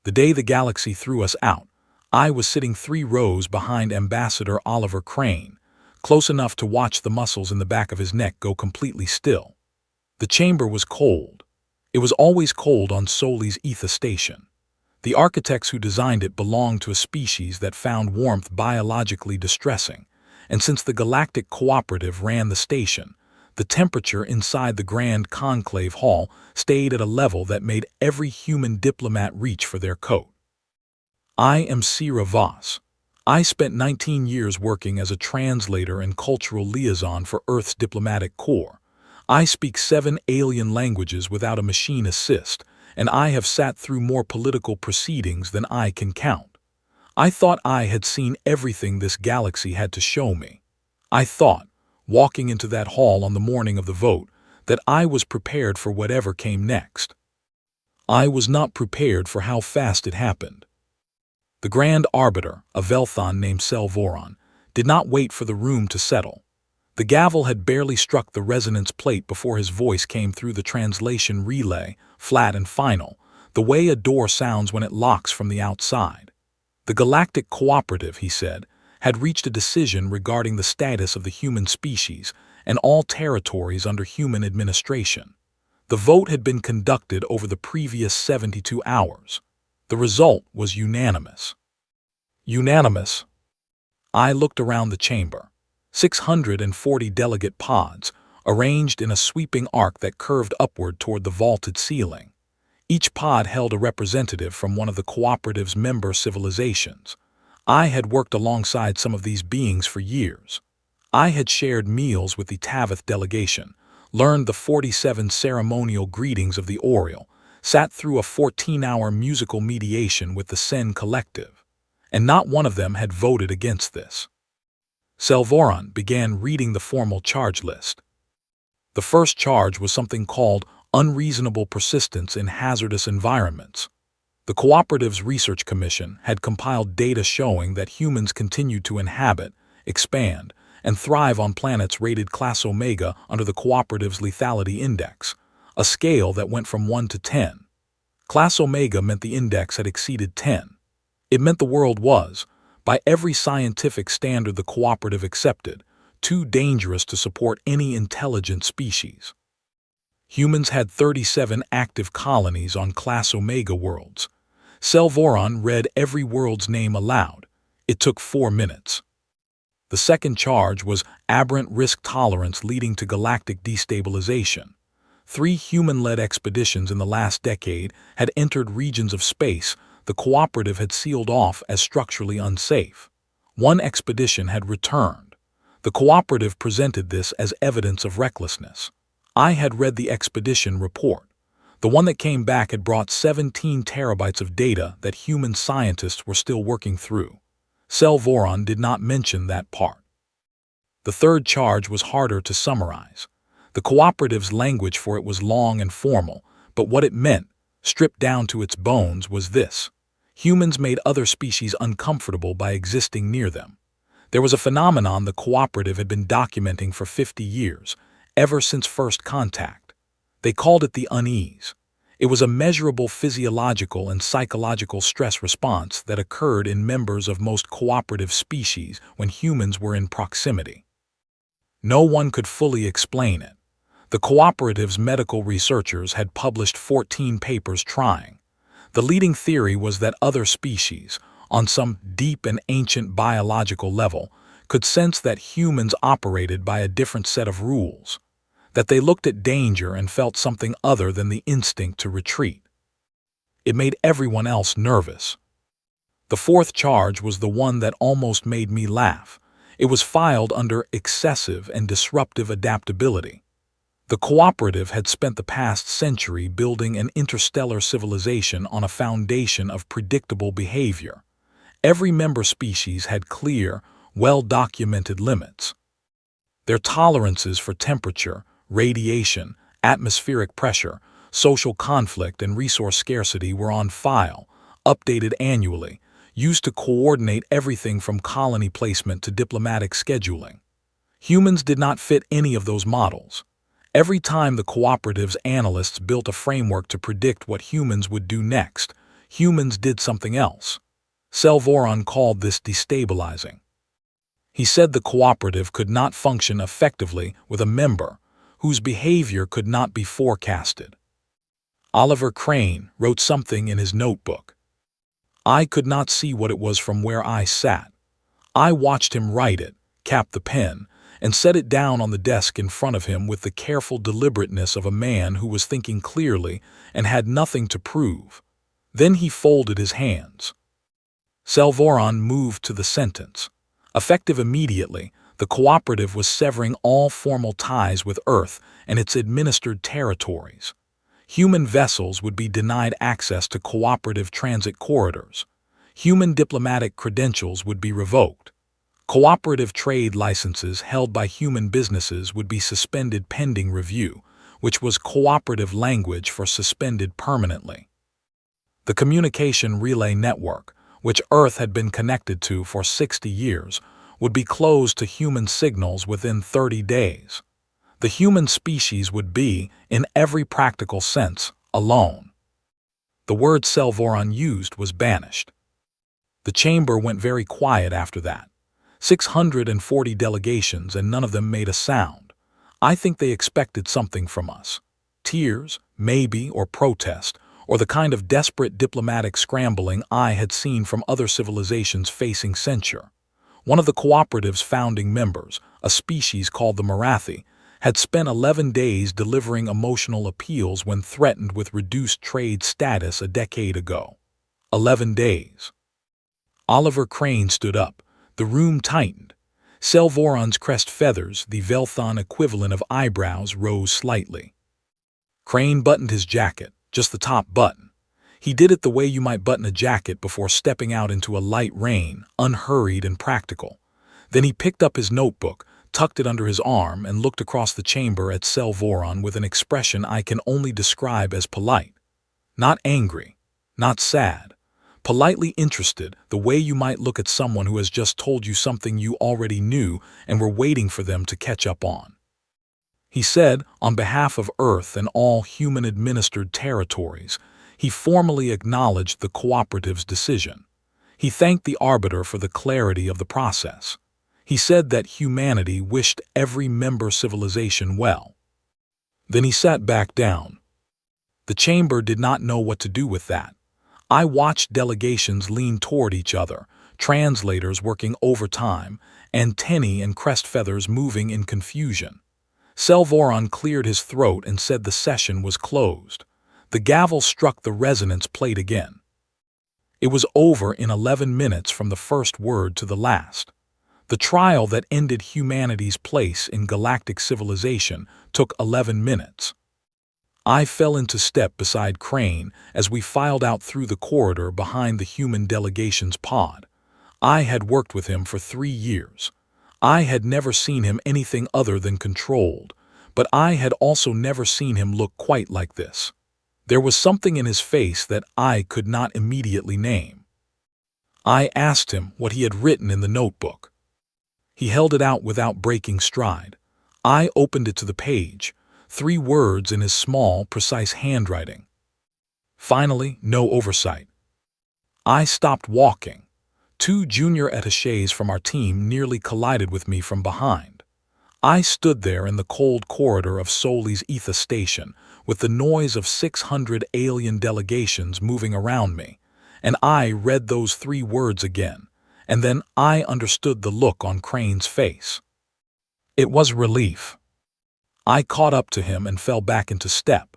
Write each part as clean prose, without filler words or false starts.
The day the galaxy threw us out, I was sitting 3 rows behind Ambassador Oliver Crane, close enough to watch the muscles in the back of his neck go completely still. The chamber was cold. It was always cold on Soli's Etha station. The architects who designed it belonged to a species that found warmth biologically distressing, and since the Galactic Cooperative ran the station, the temperature inside the Grand Conclave Hall stayed at a level that made every human diplomat reach for their coat. I am Sira Voss. I spent 19 years working as a translator and cultural liaison for Earth's diplomatic corps. I speak 7 alien languages without a machine assist, and I have sat through more political proceedings than I can count. I thought I had seen everything this galaxy had to show me. I thought, walking into that hall on the morning of the vote, that I was prepared for whatever came next. I was not prepared for how fast it happened. The Grand Arbiter, a Velthon named Selvoron, did not wait for the room to settle. The gavel had barely struck the resonance plate before his voice came through the translation relay, flat and final, the way a door sounds when it locks from the outside. The Galactic Cooperative, he said, had reached a decision regarding the status of the human species and all territories under human administration. The vote had been conducted over the previous 72 hours. The result was unanimous. Unanimous. I looked around the chamber. 640 delegate pods, arranged in a sweeping arc that curved upward toward the vaulted ceiling. Each pod held a representative from one of the Cooperative's member civilizations. I had worked alongside some of these beings for years. I had shared meals with the Tavath delegation, learned the 47 ceremonial greetings of the Oriole, sat through a 14-hour musical mediation with the Sen Collective, and not one of them had voted against this. Selvoron began reading the formal charge list. The first charge was something called unreasonable persistence in hazardous environments. The Cooperative's Research Commission had compiled data showing that humans continued to inhabit, expand, and thrive on planets rated Class Omega under the Cooperative's Lethality Index, a scale that went from 1 to 10. Class Omega meant the index had exceeded 10. It meant the world was, by every scientific standard the Cooperative accepted, too dangerous to support any intelligent species. Humans had 37 active colonies on Class Omega worlds. Selvoron read every world's name aloud. It took 4 minutes. The second charge was aberrant risk tolerance leading to galactic destabilization. 3 human-led expeditions in the last decade had entered regions of space the Cooperative had sealed off as structurally unsafe. 1 expedition had returned. The Cooperative presented this as evidence of recklessness. I had read the expedition report. The one that came back had brought 17 terabytes of data that human scientists were still working through. Selvoron did not mention that part. The third charge was harder to summarize. The Cooperative's language for it was long and formal, but what it meant, stripped down to its bones, was this. Humans made other species uncomfortable by existing near them. There was a phenomenon the Cooperative had been documenting for 50 years, ever since first contact. They called it the unease. It was a measurable physiological and psychological stress response that occurred in members of most cooperative species when humans were in proximity. No one could fully explain it. The Cooperative's medical researchers had published 14 papers trying. The leading theory was that other species, on some deep and ancient biological level, could sense that humans operated by a different set of rules, that they looked at danger and felt something other than the instinct to retreat. It made everyone else nervous. The fourth charge was the one that almost made me laugh. It was filed under excessive and disruptive adaptability. The Cooperative had spent the past century building an interstellar civilization on a foundation of predictable behavior. Every member species had clear, well-documented limits. Their tolerances for temperature, radiation, atmospheric pressure, social conflict, and resource scarcity were on file, updated annually, used to coordinate everything from colony placement to diplomatic scheduling. Humans did not fit any of those models. Every time the Cooperative's analysts built a framework to predict what humans would do next, humans did something else. Selvoron called this destabilizing. He said the cooperative could not function effectively with a member whose behavior could not be forecasted. Oliver Crane wrote something in his notebook. I could not see what it was from where I sat. I watched him write it, cap the pen, and set it down on the desk in front of him with the careful deliberateness of a man who was thinking clearly and had nothing to prove. Then he folded his hands. Selvoron moved to the sentence. Effective immediately, the cooperative was severing all formal ties with Earth and its administered territories. Human vessels would be denied access to cooperative transit corridors. Human diplomatic credentials would be revoked. Cooperative trade licenses held by human businesses would be suspended pending review, which was cooperative language for suspended permanently. The communication relay network, which Earth had been connected to for 60 years, would be closed to human signals within 30 days. The human species would be, in every practical sense, alone. The word Selvoron used was banished. The chamber went very quiet after that. 640 delegations and none of them made a sound. I think they expected something from us. Tears, maybe, or protest, or the kind of desperate diplomatic scrambling I had seen from other civilizations facing censure. One of the cooperative's founding members, a species called the Marathi, had spent 11 days delivering emotional appeals when threatened with reduced trade status a decade ago. 11 days. Oliver Crane stood up. The room tightened. Selvoron's crest feathers, the Velthon equivalent of eyebrows, rose slightly. Crane buttoned his jacket, just the top button. He did it the way you might button a jacket before stepping out into a light rain, unhurried and practical. Then he picked up his notebook, tucked it under his arm, and looked across the chamber at Selvoron with an expression I can only describe as polite. Not angry, not sad. Politely interested, the way you might look at someone who has just told you something you already knew and were waiting for them to catch up on. He said, on behalf of Earth and all human-administered territories, he formally acknowledged the cooperative's decision. He thanked the arbiter for the clarity of the process. He said that humanity wished every member civilization well. Then he sat back down. The chamber did not know what to do with that. I watched delegations lean toward each other, translators working overtime, antennae and crest feathers moving in confusion. Selvoron cleared his throat and said the session was closed. The gavel struck the resonance plate again. It was over in 11 minutes from the first word to the last. The trial that ended humanity's place in galactic civilization took 11 minutes. I fell into step beside Crane as we filed out through the corridor behind the human delegation's pod. I had worked with him for 3 years. I had never seen him anything other than controlled, but I had also never seen him look quite like this. There was something in his face that I could not immediately name. I asked him what he had written in the notebook. He held it out without breaking stride. I opened it to the page, 3 words in his small, precise handwriting. Finally, no oversight. I stopped walking. 2 junior attachés from our team nearly collided with me from behind. I stood there in the cold corridor of Soli's Etha station, with the noise of 600 alien delegations moving around me, and I read those 3 words again, and then I understood the look on Crane's face. It was relief. I caught up to him and fell back into step.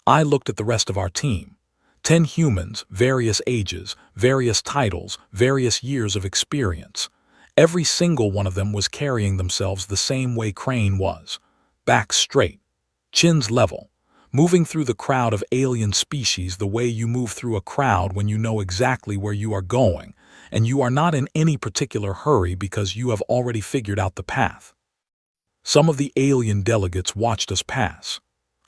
I looked at the rest of our team. 10 humans, various ages, various titles, various years of experience. Every single one of them was carrying themselves the same way Crane was. Back straight, chins level, moving through the crowd of alien species the way you move through a crowd when you know exactly where you are going, and you are not in any particular hurry because you have already figured out the path. Some of the alien delegates watched us pass.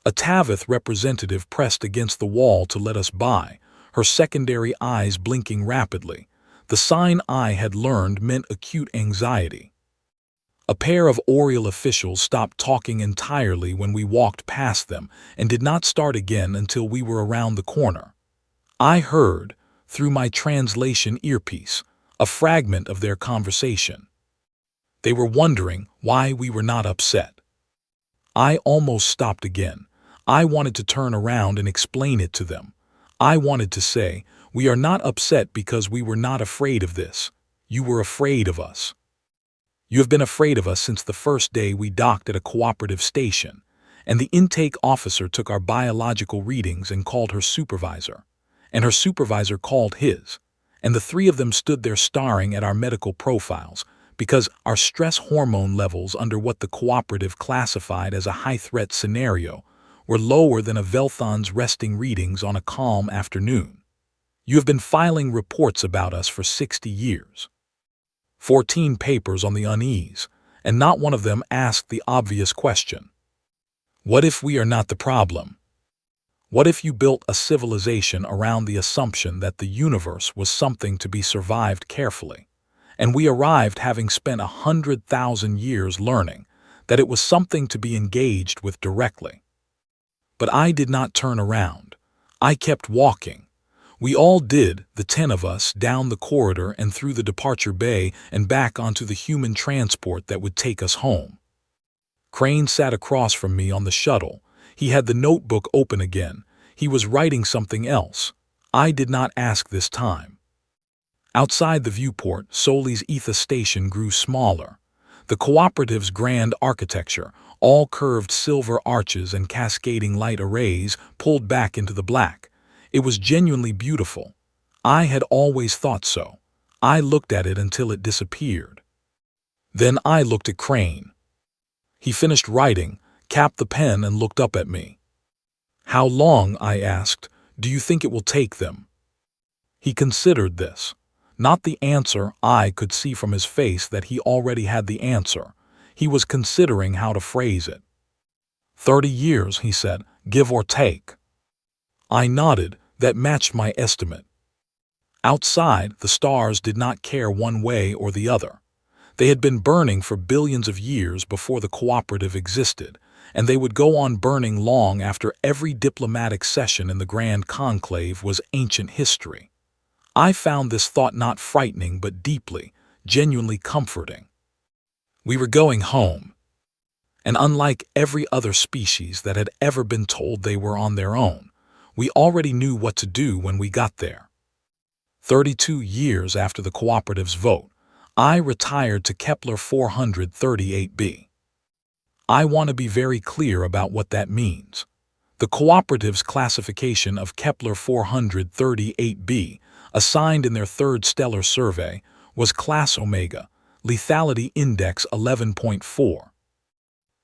A Tavith representative pressed against the wall to let us by, her secondary eyes blinking rapidly. The sign I had learned meant acute anxiety. A pair of Oriel officials stopped talking entirely when we walked past them and did not start again until we were around the corner. I heard, through my translation earpiece, a fragment of their conversation. They were wondering why we were not upset. I almost stopped again. I wanted to turn around and explain it to them. I wanted to say, "We are not upset because we were not afraid of this. You were afraid of us. You have been afraid of us since the first day we docked at a cooperative station, and the intake officer took our biological readings and called her supervisor, and her supervisor called his, and the three of them stood there staring at our medical profiles because our stress hormone levels under what the cooperative classified as a high-threat scenario were lower than a Velthon's resting readings on a calm afternoon. You have been filing reports about us for 60 years. 14 papers on the unease, and not one of them asked the obvious question. What if we are not the problem? What if you built a civilization around the assumption that the universe was something to be survived carefully, and we arrived having spent 100,000 years learning that it was something to be engaged with directly? But I did not turn around. I kept walking. We all did, the 10 of us, down the corridor and through the departure bay and back onto the human transport that would take us home. Crane sat across from me on the shuttle. He had the notebook open again. He was writing something else. I did not ask this time. Outside the viewport, Soli's Etha station grew smaller. The cooperative's grand architecture, all curved silver arches and cascading light arrays, pulled back into the black. It was genuinely beautiful. I had always thought so. I looked at it until it disappeared. Then I looked at Crane. He finished writing, capped the pen, and looked up at me. "How long," I asked, "do you think it will take them?" He considered this. Not the answer. I could see from his face that he already had the answer. He was considering how to phrase it. 30 years, he said, give or take. I nodded. That matched my estimate. Outside, the stars did not care one way or the other. They had been burning for billions of years before the cooperative existed, and they would go on burning long after every diplomatic session in the Grand Conclave was ancient history. I found this thought not frightening but deeply, genuinely comforting. We were going home. And unlike every other species that had ever been told they were on their own, we already knew what to do when we got there. 32 years after the cooperative's vote, I retired to Kepler 438b. I want to be very clear about what that means. The cooperative's classification of Kepler 438b, assigned in their third stellar survey, was Class Omega, Lethality Index 11.4.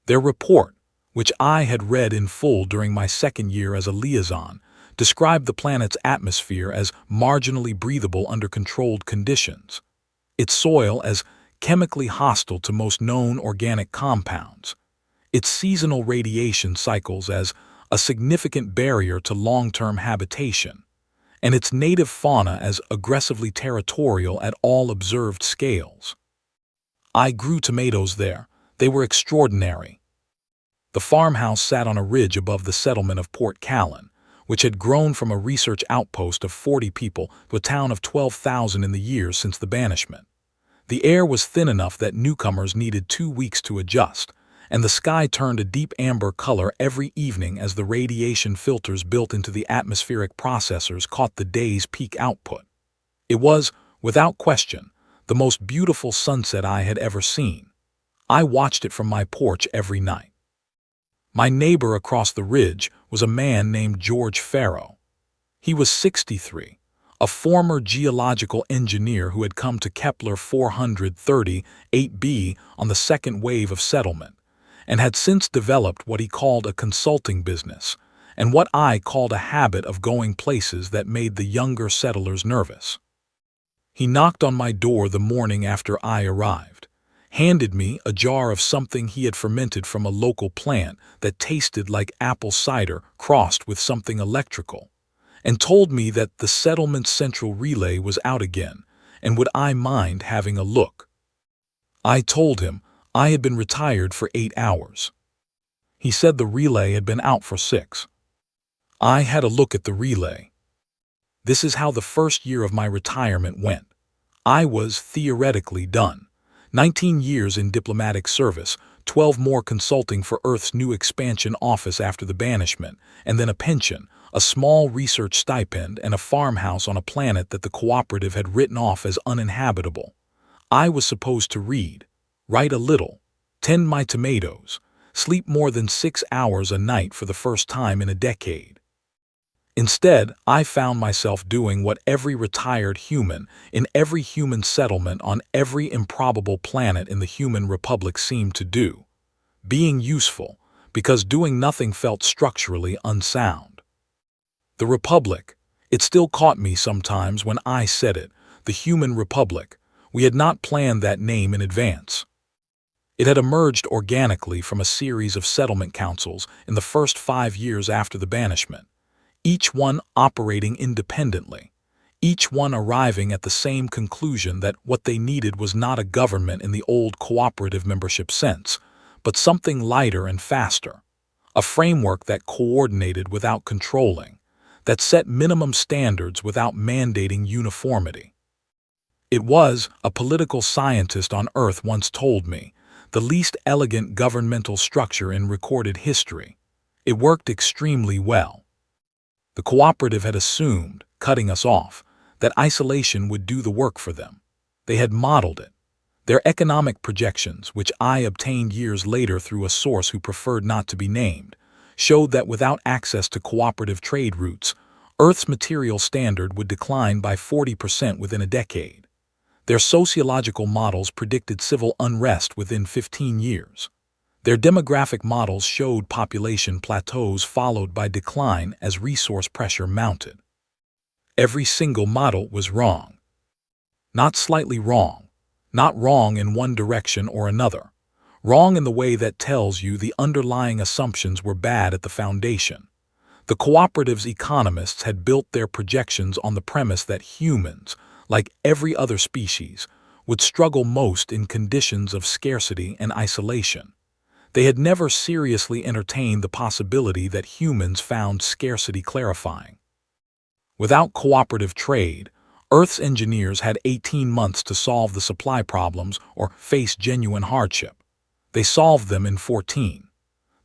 Their report, which I had read in full during my second year as a liaison, described the planet's atmosphere as marginally breathable under controlled conditions, its soil as chemically hostile to most known organic compounds, its seasonal radiation cycles as a significant barrier to long-term habitation, and its native fauna as aggressively territorial at all observed scales. I grew tomatoes there. They were extraordinary. The farmhouse sat on a ridge above the settlement of Port Callan, which had grown from a research outpost of 40 people to a town of 12,000 in the years since the banishment. The air was thin enough that newcomers needed 2 weeks to adjust, and the sky turned a deep amber color every evening as the radiation filters built into the atmospheric processors caught the day's peak output. It was, without question, the most beautiful sunset I had ever seen. I watched it from my porch every night. My neighbor across the ridge was a man named George Farrow. He was 63, a former geological engineer who had come to Kepler 438b on the second wave of settlement, and had since developed what he called a consulting business, and what I called a habit of going places that made the younger settlers nervous. He knocked on my door the morning after I arrived, handed me a jar of something he had fermented from a local plant that tasted like apple cider crossed with something electrical, and told me that the settlement's central relay was out again, and would I mind having a look. I told him I had been retired for 8 hours. He said the relay had been out for 6. I had a look at the relay. This is how the first year of my retirement went. I was theoretically done. 19 years in diplomatic service, 12 more consulting for Earth's new expansion office after the banishment, and then a pension, a small research stipend, and a farmhouse on a planet that the cooperative had written off as uninhabitable. I was supposed to read, write a little, tend my tomatoes, sleep more than 6 hours a night for the first time in a decade. Instead, I found myself doing what every retired human in every human settlement on every improbable planet in the human republic seemed to do. Being useful, because doing nothing felt structurally unsound. The Republic. It still caught me sometimes when I said it, the Human Republic. We had not planned that name in advance. It had emerged organically from a series of settlement councils in the first 5 years after the banishment, each one operating independently, each one arriving at the same conclusion that what they needed was not a government in the old cooperative membership sense, but something lighter and faster, a framework that coordinated without controlling, that set minimum standards without mandating uniformity. It was, a political scientist on Earth once told me, the least elegant governmental structure in recorded history. It worked extremely well. The cooperative had assumed, cutting us off, that isolation would do the work for them. They had modeled it. Their economic projections, which I obtained years later through a source who preferred not to be named, showed that without access to cooperative trade routes, Earth's material standard would decline by 40% within a decade. Their sociological models predicted civil unrest within 15 years. Their demographic models showed population plateaus followed by decline as resource pressure mounted. Every single model was wrong. Not slightly wrong, not wrong in one direction or another, wrong in the way that tells you the underlying assumptions were bad at the foundation. The cooperative's economists had built their projections on the premise that humans, like every other species, would struggle most in conditions of scarcity and isolation. They had never seriously entertained the possibility that humans found scarcity clarifying. Without cooperative trade, Earth's engineers had 18 months to solve the supply problems or face genuine hardship. They solved them in 14.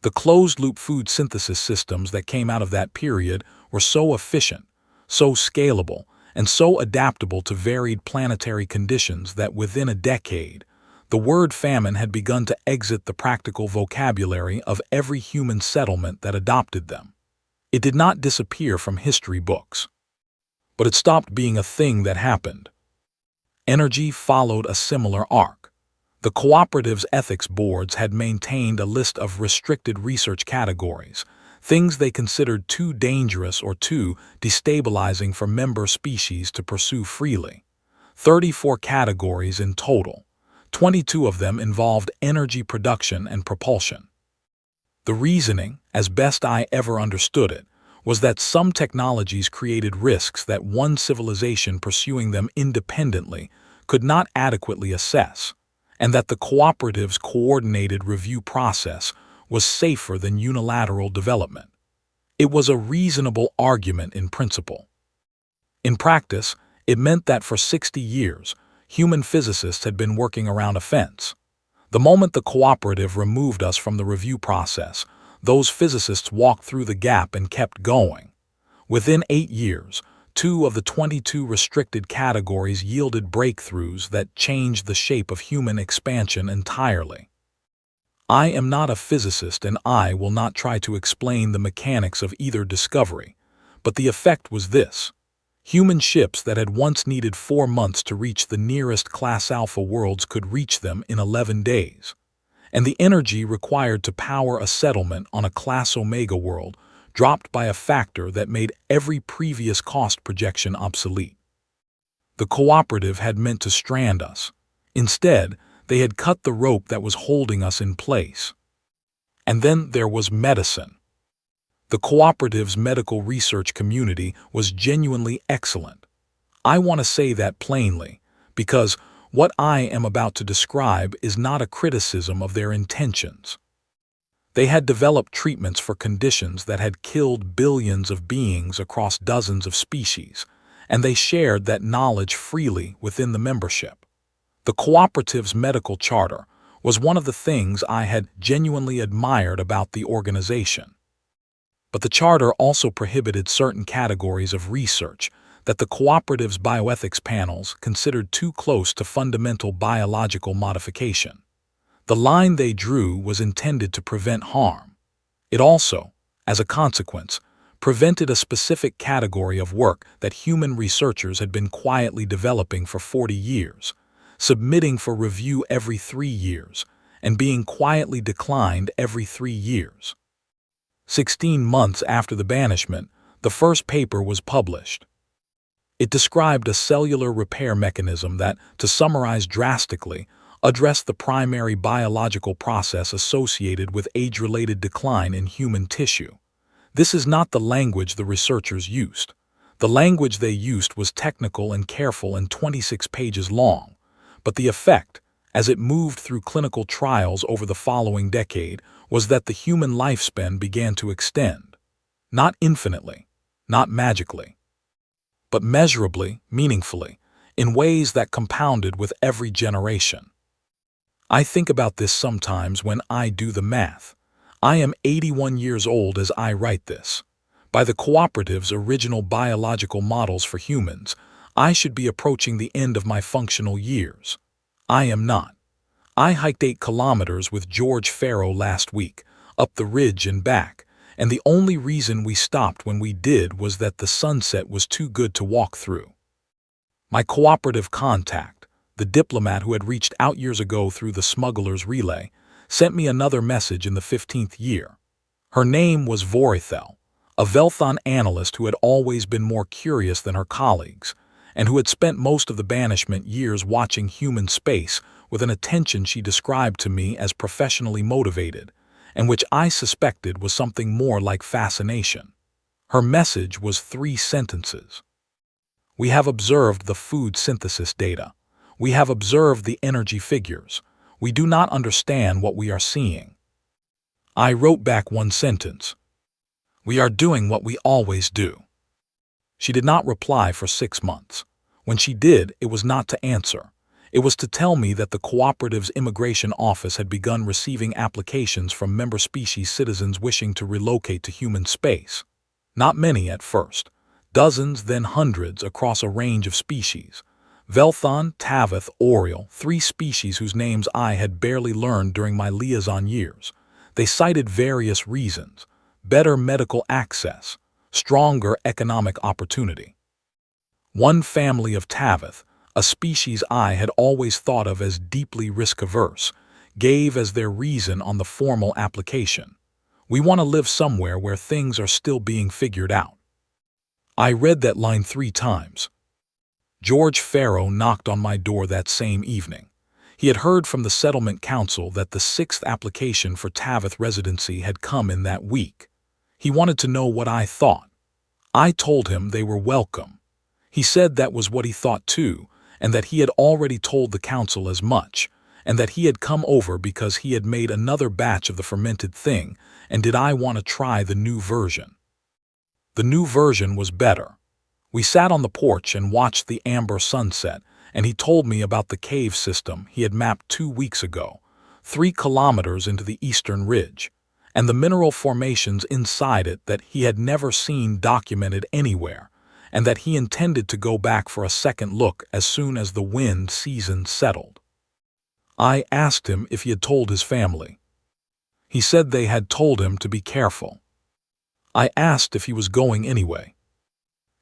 The closed-loop food synthesis systems that came out of that period were so efficient, so scalable, and so adaptable to varied planetary conditions that within a decade, the word famine had begun to exit the practical vocabulary of every human settlement that adopted them. It did not disappear from history books, but it stopped being a thing that happened. Energy followed a similar arc. The cooperative's ethics boards had maintained a list of restricted research categories, things they considered too dangerous or too destabilizing for member species to pursue freely. 34 categories in total. 22 of them involved energy production and propulsion. The reasoning, as best I ever understood it, was that some technologies created risks that one civilization pursuing them independently could not adequately assess, and that the cooperative's coordinated review process was safer than unilateral development. It was a reasonable argument in principle. In practice, it meant that for 60 years, human physicists had been working around a fence. The moment the cooperative removed us from the review process, those physicists walked through the gap and kept going. Within 8 years, 2 of the 22 restricted categories yielded breakthroughs that changed the shape of human expansion entirely. I am not a physicist and I will not try to explain the mechanics of either discovery, but the effect was this. Human ships that had once needed 4 months to reach the nearest Class Alpha worlds could reach them in 11 days. And the energy required to power a settlement on a Class Omega world dropped by a factor that made every previous cost projection obsolete. The cooperative had meant to strand us. Instead, they had cut the rope that was holding us in place. And then there was medicine. The cooperative's medical research community was genuinely excellent. I want to say that plainly, because what I am about to describe is not a criticism of their intentions. They had developed treatments for conditions that had killed billions of beings across dozens of species, and they shared that knowledge freely within the membership. The cooperative's medical charter was one of the things I had genuinely admired about the organization. But the charter also prohibited certain categories of research that the cooperative's bioethics panels considered too close to fundamental biological modification. The line they drew was intended to prevent harm. It also, as a consequence, prevented a specific category of work that human researchers had been quietly developing for 40 years, submitting for review every 3 years, and being quietly declined every 3 years. 16 months after the banishment, the first paper was published. It described a cellular repair mechanism that, to summarize drastically, addressed the primary biological process associated with age-related decline in human tissue. This is not the language the researchers used. The language they used was technical and careful and 26 pages long, but the effect, as it moved through clinical trials over the following decade, was that the human lifespan began to extend. Not infinitely, not magically, but measurably, meaningfully, in ways that compounded with every generation. I think about this sometimes when I do the math. I am 81 years old as I write this. By the cooperative's original biological models for humans, I should be approaching the end of my functional years. I am not. I hiked 8 kilometers with George Farrow last week, up the ridge and back, and the only reason we stopped when we did was that the sunset was too good to walk through. My cooperative contact, the diplomat who had reached out years ago through the smuggler's relay, sent me another message in the 15th year. Her name was Vorithel, a Velthon analyst who had always been more curious than her colleagues, and who had spent most of the banishment years watching human space with an attention she described to me as professionally motivated, and which I suspected was something more like fascination. Her message was 3 sentences. We have observed the food synthesis data. We have observed the energy figures. We do not understand what we are seeing. I wrote back 1 sentence. We are doing what we always do. She did not reply for 6 months. When she did, it was not to answer. It was to tell me that the cooperative's immigration office had begun receiving applications from member species citizens wishing to relocate to human space. Not many at first. Dozens, then hundreds across a range of species. Velthon, Taveth, Oriole, 3 species whose names I had barely learned during my liaison years. They cited various reasons: better medical access, stronger economic opportunity. One family of Taveth, a species I had always thought of as deeply risk-averse, gave as their reason on the formal application: we want to live somewhere where things are still being figured out. I read that line 3 times. George Farrow knocked on my door that same evening. He had heard from the Settlement Council that the 6th application for Taveth residency had come in that week. He wanted to know what I thought. I told him they were welcome. He said that was what he thought too, and that he had already told the council as much, and that he had come over because he had made another batch of the fermented thing, and did I want to try the new version. The new version was better. We sat on the porch and watched the amber sunset, and he told me about the cave system he had mapped 2 weeks ago, 3 kilometers into the eastern ridge, and the mineral formations inside it that he had never seen documented anywhere, and that he intended to go back for a second look as soon as the wind season settled. I asked him if he had told his family. He said they had told him to be careful. I asked if he was going anyway.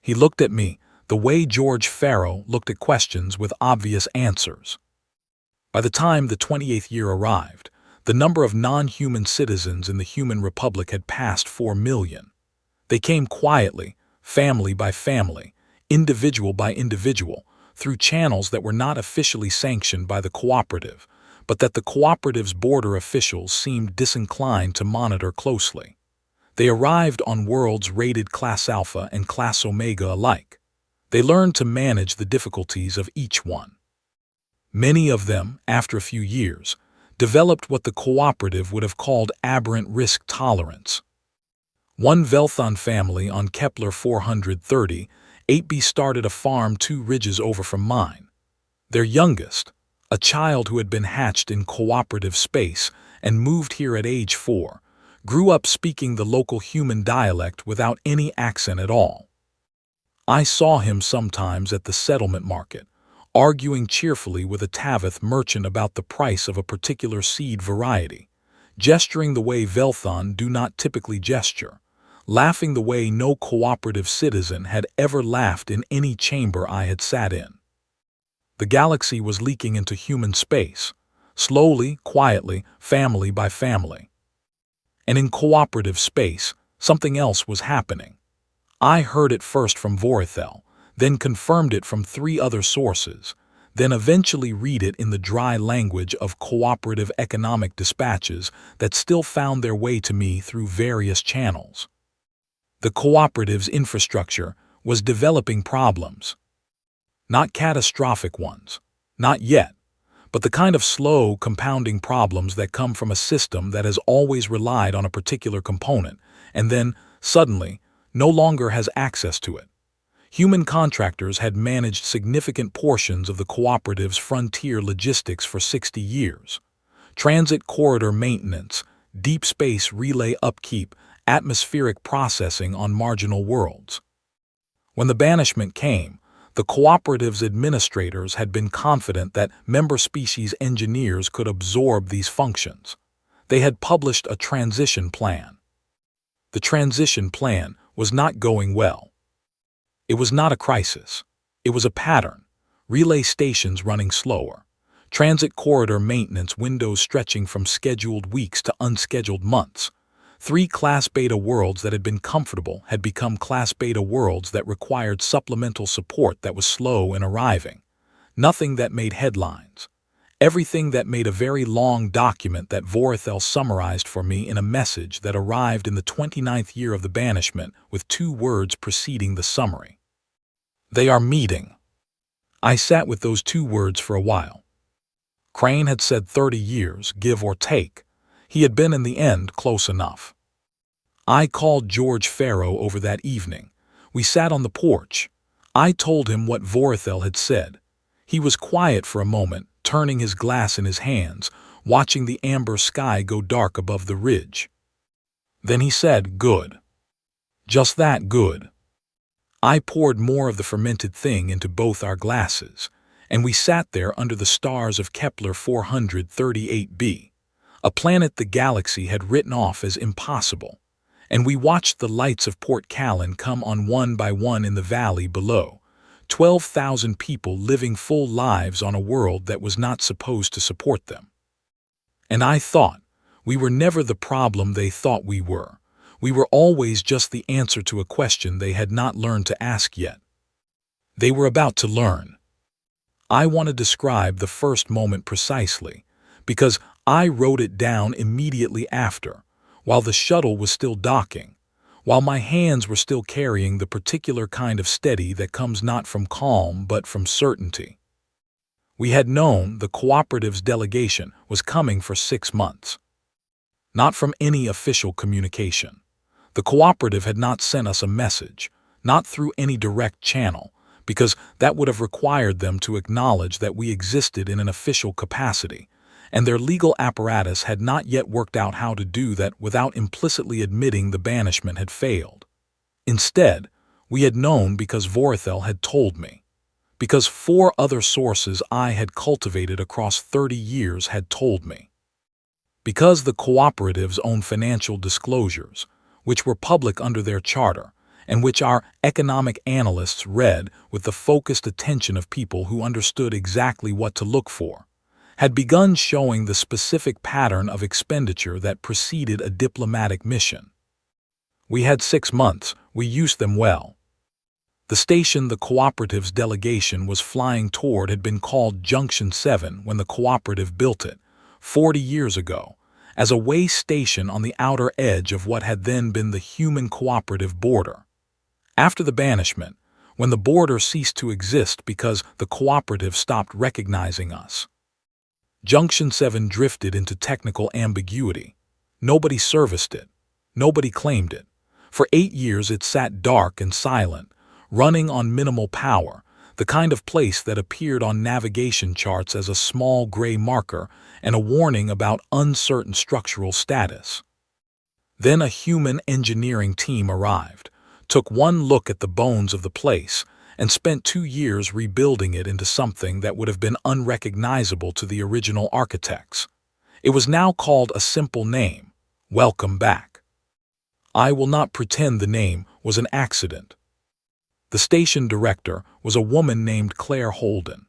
He looked at me, the way George Farrow looked at questions with obvious answers. By the time the 28th year arrived, the number of non-human citizens in the human republic had passed 4 million. They came quietly, family by family, individual by individual, through channels that were not officially sanctioned by the cooperative, but that the cooperative's border officials seemed disinclined to monitor closely. They arrived on worlds rated Class Alpha and Class Omega alike. They learned to manage the difficulties of each one. Many of them, after a few years, developed what the cooperative would have called aberrant risk tolerance. One Velthon family on Kepler 430 8B started a farm 2 ridges over from mine. Their youngest, a child who had been hatched in cooperative space and moved here at age 4, grew up speaking the local human dialect without any accent at all. I saw him sometimes at the settlement market, arguing cheerfully with a Tavith merchant about the price of a particular seed variety, gesturing the way Velthon do not typically gesture, laughing the way no cooperative citizen had ever laughed in any chamber I had sat in. The galaxy was leaking into human space, slowly, quietly, family by family. And in cooperative space, something else was happening. I heard it first from Vorithel, then confirmed it from 3 other sources, then eventually read it in the dry language of cooperative economic dispatches that still found their way to me through various channels. The cooperative's infrastructure was developing problems. Not catastrophic ones, not yet, but the kind of slow, compounding problems that come from a system that has always relied on a particular component and then, suddenly, no longer has access to it. Human contractors had managed significant portions of the cooperative's frontier logistics for 60 years. Transit corridor maintenance, deep space relay upkeep, atmospheric processing on marginal worlds. When the banishment came, the cooperative's administrators had been confident that member species engineers could absorb these functions. They had published a transition plan. The transition plan was not going well. It was not a crisis. It was a pattern. Relay stations running slower. Transit corridor maintenance windows stretching from scheduled weeks to unscheduled months. 3 Class Beta worlds that had been comfortable had become Class Beta worlds that required supplemental support that was slow in arriving. Nothing that made headlines. Everything that made a very long document that Vorithel summarized for me in a message that arrived in the 29th year of the banishment with 2 words preceding the summary. They are meeting. I sat with those 2 words for a while. Crane had said 30 years, give or take. He had been in the end close enough. I called George Farrow over that evening. We sat on the porch. I told him what Vorithel had said. He was quiet for a moment, turning his glass in his hands, watching the amber sky go dark above the ridge. Then he said, good. Just that good. I poured more of the fermented thing into both our glasses, and we sat there under the stars of Kepler 438b, a planet the galaxy had written off as impossible, and we watched the lights of Port Callan come on one by one in the valley below, 12,000 people living full lives on a world that was not supposed to support them. And I thought, we were never the problem they thought we were. We were always just the answer to a question they had not learned to ask yet. They were about to learn. I want to describe the first moment precisely, because I wrote it down immediately after, while the shuttle was still docking, while my hands were still carrying the particular kind of steady that comes not from calm but from certainty. We had known the cooperative's delegation was coming for 6 months. Not from any official communication. The cooperative had not sent us a message, not through any direct channel, because that would have required them to acknowledge that we existed in an official capacity, and their legal apparatus had not yet worked out how to do that without implicitly admitting the banishment had failed. Instead, we had known because Vorithel had told me, because 4 other sources I had cultivated across 30 years had told me, because the cooperative's own financial disclosures, which were public under their charter, and which our economic analysts read with the focused attention of people who understood exactly what to look for, had begun showing the specific pattern of expenditure that preceded a diplomatic mission. We had 6 months, we used them well. The station the cooperative's delegation was flying toward had been called Junction 7 when the cooperative built it, 40 years ago, as a way station on the outer edge of what had then been the human cooperative border. After the banishment, when the border ceased to exist because the cooperative stopped recognizing us, Junction 7 drifted into technical ambiguity. Nobody serviced it. Nobody claimed it. For 8 years it sat dark and silent, running on minimal power, the kind of place that appeared on navigation charts as a small gray marker and a warning about uncertain structural status. Then a human engineering team arrived, took one look at the bones of the place, and spent 2 years rebuilding it into something that would have been unrecognizable to the original architects. It was now called a simple name: Welcome Back. I will not pretend the name was an accident. The station director was a woman named Claire Holden.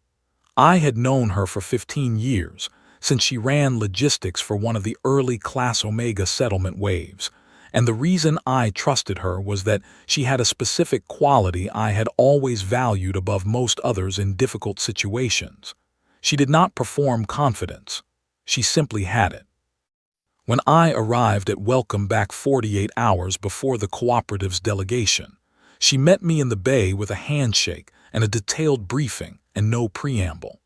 I had known her for 15 years, since she ran logistics for one of the early Class Omega settlement waves, and the reason I trusted her was that she had a specific quality I had always valued above most others in difficult situations. She did not perform confidence. She simply had it. When I arrived at Welcome Back 48 hours before the cooperative's delegation, she met me in the bay with a handshake and a detailed briefing and no preamble.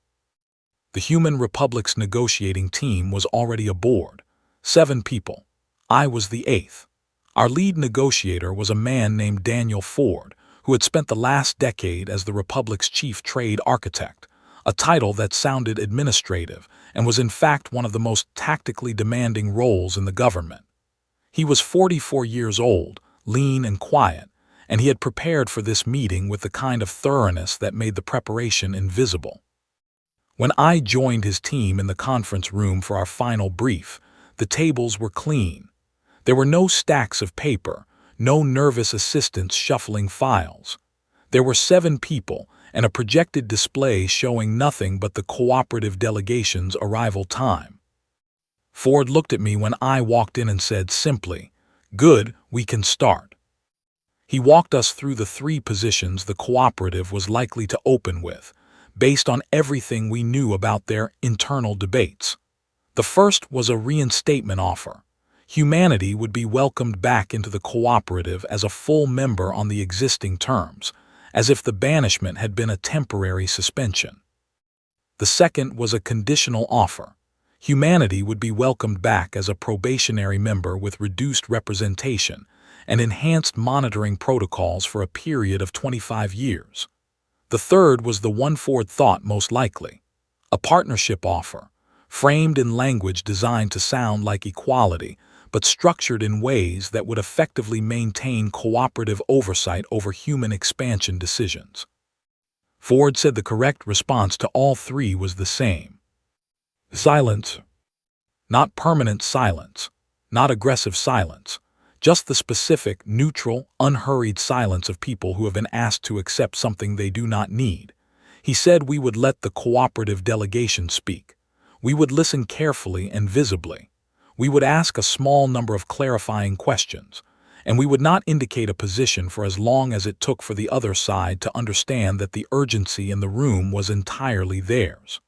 The Human Republic's negotiating team was already aboard, 7 people. I was the 8th. Our lead negotiator was a man named Daniel Ford, who had spent the last decade as the Republic's chief trade architect, a title that sounded administrative and was in fact one of the most tactically demanding roles in the government. He was 44 years old, lean and quiet, and he had prepared for this meeting with the kind of thoroughness that made the preparation invisible. When I joined his team in the conference room for our final brief, the tables were clean. There were no stacks of paper, no nervous assistants shuffling files. There were 7 people and a projected display showing nothing but the cooperative delegation's arrival time. Ford looked at me when I walked in and said simply, "Good, we can start." He walked us through the 3 positions the cooperative was likely to open with, based on everything we knew about their internal debates. The first was a reinstatement offer. Humanity would be welcomed back into the cooperative as a full member on the existing terms, as if the banishment had been a temporary suspension. The second was a conditional offer. Humanity would be welcomed back as a probationary member with reduced representation and enhanced monitoring protocols for a period of 25 years. The third was the one Ford thought most likely: a partnership offer, framed in language designed to sound like equality, but structured in ways that would effectively maintain cooperative oversight over human expansion decisions. Ford said the correct response to all 3 was the same: silence. Not permanent silence, not aggressive silence, just the specific, neutral, unhurried silence of people who have been asked to accept something they do not need. He said we would let the cooperative delegation speak. We would listen carefully and visibly. We would ask a small number of clarifying questions, and we would not indicate a position for as long as it took for the other side to understand that the urgency in the room was entirely theirs.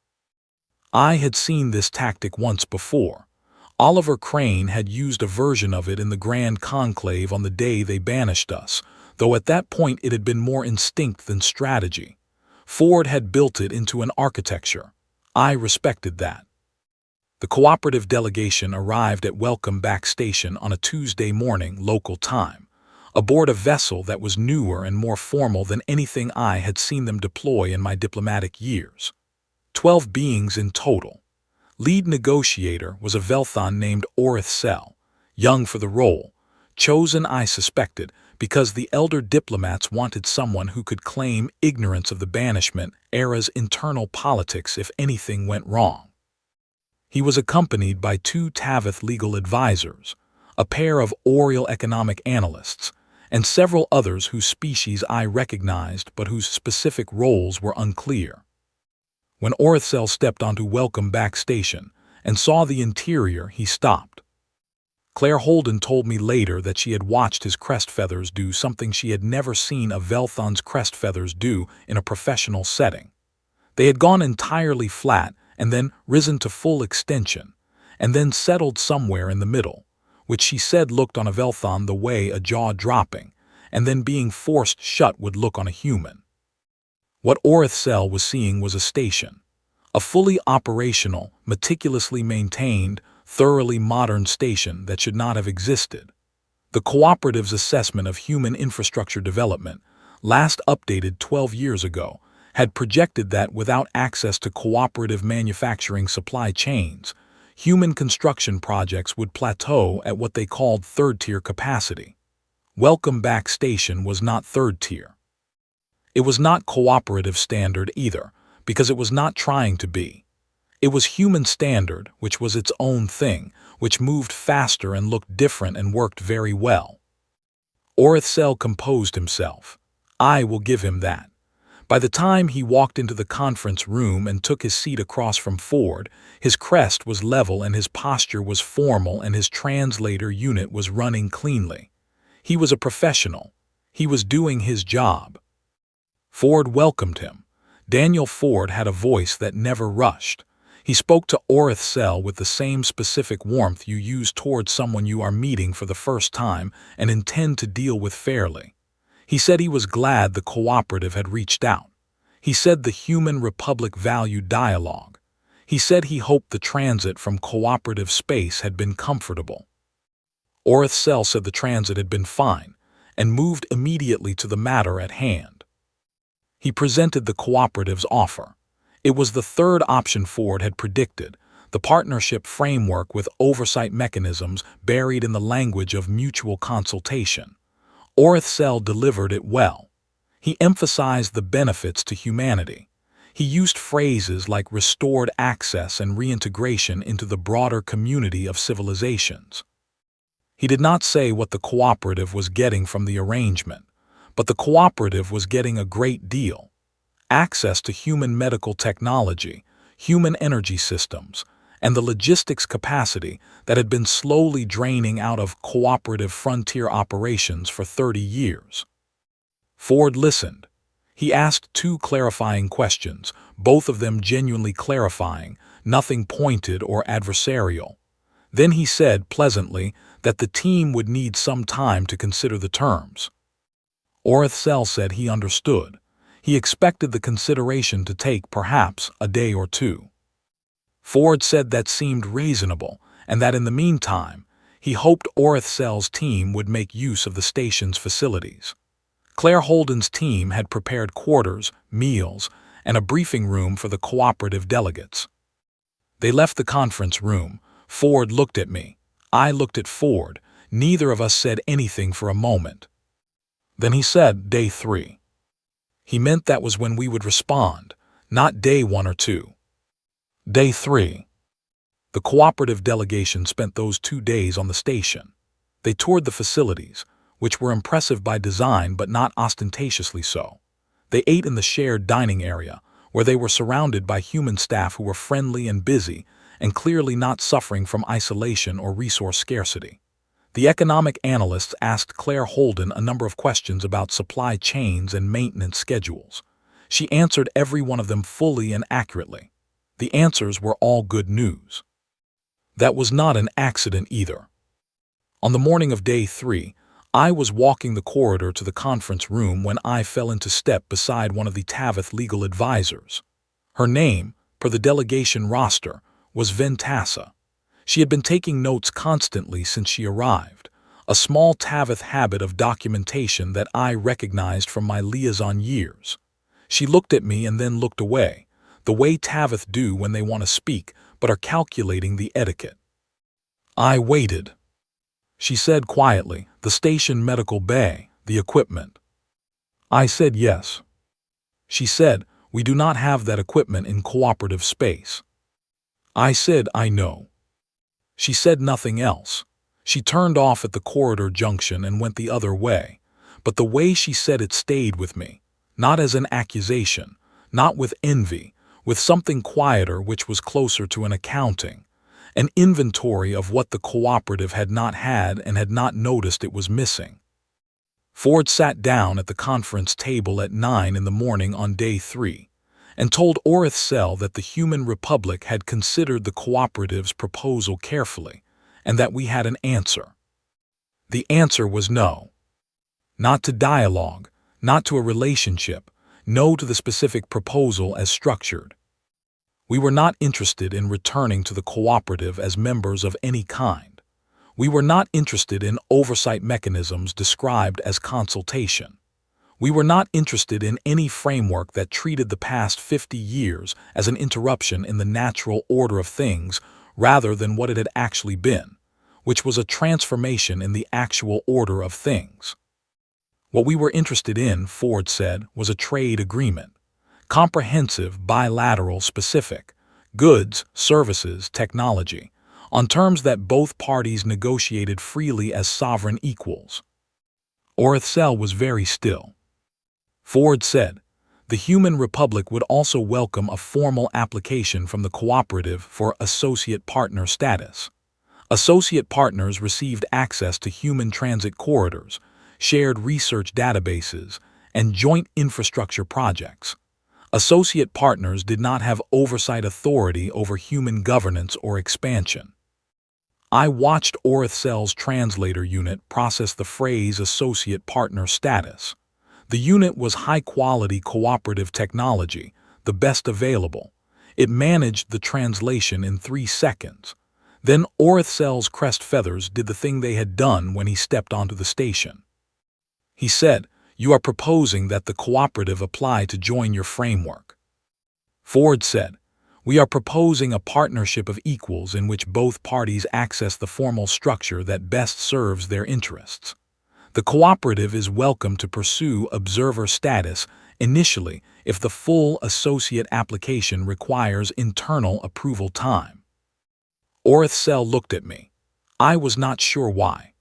I had seen this tactic once before. Oliver Crane had used a version of it in the Grand Conclave on the day they banished us, though at that point it had been more instinct than strategy. Ford had built it into an architecture. I respected that. The cooperative delegation arrived at Welcome Back Station on a Tuesday morning local time, aboard a vessel that was newer and more formal than anything I had seen them deploy in my diplomatic years. 12 beings in total. Lead negotiator was a Velthon named Orith Sel, young for the role, chosen, I suspected, because the elder diplomats wanted someone who could claim ignorance of the banishment era's internal politics if anything went wrong. He was accompanied by 2 Tavith legal advisors, a pair of Oriel economic analysts, and several others whose species I recognized but whose specific roles were unclear. When Orithsel stepped onto Welcome Back Station and saw the interior, he stopped. Claire Holden told me later that she had watched his crest feathers do something she had never seen a Velthon's crest feathers do in a professional setting. They had gone entirely flat and then risen to full extension, and then settled somewhere in the middle, which she said looked on a Velthon the way a jaw dropping and then being forced shut would look on a human. What Orithsel was seeing was a station, a fully operational, meticulously maintained, thoroughly modern station that should not have existed. The cooperative's assessment of human infrastructure development last updated 12 years ago, had projected that without access to cooperative manufacturing supply chains, human construction projects would plateau at what they called third-tier capacity. Welcome Back Station was not third-tier. It was not cooperative standard either, because it was not trying to be. It was human standard, which was its own thing, which moved faster and looked different and worked very well. Orithsel composed himself. I will give him that. By the time he walked into the conference room and took his seat across from Ford, his crest was level and his posture was formal and his translator unit was running cleanly. He was a professional. He was doing his job. Ford welcomed him. Daniel Ford had a voice that never rushed. He spoke to Orithsel with the same specific warmth you use towards someone you are meeting for the first time and intend to deal with fairly. He said he was glad the cooperative had reached out. He said the Human Republic valued dialogue. He said he hoped the transit from cooperative space had been comfortable. Orithsel said the transit had been fine and moved immediately to the matter at hand. He presented the cooperative's offer. It was the third option Ford had predicted, the partnership framework with oversight mechanisms buried in the language of mutual consultation. Orithsel delivered it well. He emphasized the benefits to humanity. He used phrases like restored access and reintegration into the broader community of civilizations. He did not say what the cooperative was getting from the arrangement, but the cooperative was getting a great deal. Access to human medical technology, human energy systems, and the logistics capacity that had been slowly draining out of cooperative frontier operations for 30 years. Ford listened. He asked 2 clarifying questions, both of them genuinely clarifying, nothing pointed or adversarial. Then he said pleasantly that the team would need some time to consider the terms. Orithsel said he understood. He expected the consideration to take perhaps a day or 2. Ford said that seemed reasonable, and that in the meantime, he hoped Orithsel's team would make use of the station's facilities. Claire Holden's team had prepared quarters, meals, and a briefing room for the cooperative delegates. They left the conference room. Ford looked at me. I looked at Ford. Neither of us said anything for a moment. Then he said, Day 3. He meant that was when we would respond, not day 1 or 2. Day 3. The cooperative delegation spent those 2 days on the station. They toured the facilities, which were impressive by design but not ostentatiously so. They ate in the shared dining area, where they were surrounded by human staff who were friendly and busy and clearly not suffering from isolation or resource scarcity. The economic analysts asked Claire Holden a number of questions about supply chains and maintenance schedules. She answered every one of them fully and accurately. The answers were all good news. That was not an accident either. On the morning of Day 3, I was walking the corridor to the conference room when I fell into step beside one of the Tavith legal advisors. Her name, per the delegation roster, was Ventassa. She had been taking notes constantly since she arrived, a small Tavith habit of documentation that I recognized from my liaison years. She looked at me and then looked away, the way Tavith do when they want to speak but are calculating the etiquette. I waited. She said quietly, the station medical bay, the equipment. I said yes. She said, we do not have that equipment in cooperative space. I said, I know. She said nothing else. She turned off at the corridor junction and went the other way, but the way she said it stayed with me, not as an accusation, not with envy, with something quieter which was closer to an accounting, an inventory of what the cooperative had not had and had not noticed it was missing. Ford sat down at the conference table at 9 in the morning on Day 3 and told Orithsel that the Human Republic had considered the cooperative's proposal carefully and that we had an answer. The answer was no. Not to dialogue, not to a relationship, no to the specific proposal as structured. We were not interested in returning to the cooperative as members of any kind. We were not interested in oversight mechanisms described as consultation. We were not interested in any framework that treated the past 50 years as an interruption in the natural order of things rather than what it had actually been, which was a transformation in the actual order of things. What we were interested in, Ford said, was a trade agreement. Comprehensive, bilateral, specific, goods, services, technology, on terms that both parties negotiated freely as sovereign equals. Orithsel was very still. Ford said, the Human Republic would also welcome a formal application from the cooperative for associate partner status. Associate partners received access to human transit corridors, shared research databases, and joint infrastructure projects. Associate partners did not have oversight authority over human governance or expansion. I watched Orithsel's translator unit process the phrase associate partner status. The unit was high-quality cooperative technology, the best available. It managed the translation in 3 seconds. Then Orithsel's crest feathers did the thing they had done when he stepped onto the station. He said, "You are proposing that the cooperative apply to join your framework." Ford said, "We are proposing a partnership of equals in which both parties access the formal structure that best serves their interests. The cooperative is welcome to pursue observer status initially if the full associate application requires internal approval time." Orithsel looked at me. I was not sure why.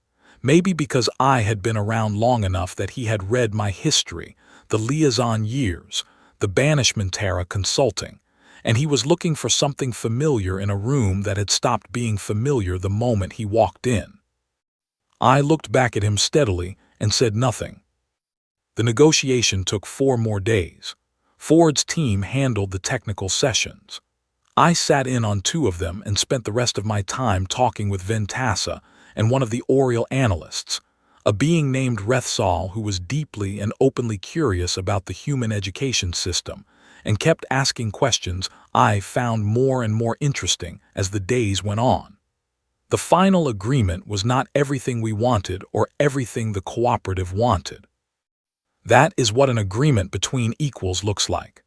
Maybe because I had been around long enough that he had read my history, the liaison years, the banishment era consulting, and he was looking for something familiar in a room that had stopped being familiar the moment he walked in. I looked back at him steadily and said nothing. The negotiation took 4 more days. Ford's team handled the technical sessions. I sat in on 2 of them and spent the rest of my time talking with Ventassa and one of the Oriel analysts, a being named Rethsal who was deeply and openly curious about the human education system and kept asking questions I found more and more interesting as the days went on. The final agreement was not everything we wanted or everything the cooperative wanted. That is what an agreement between equals looks like.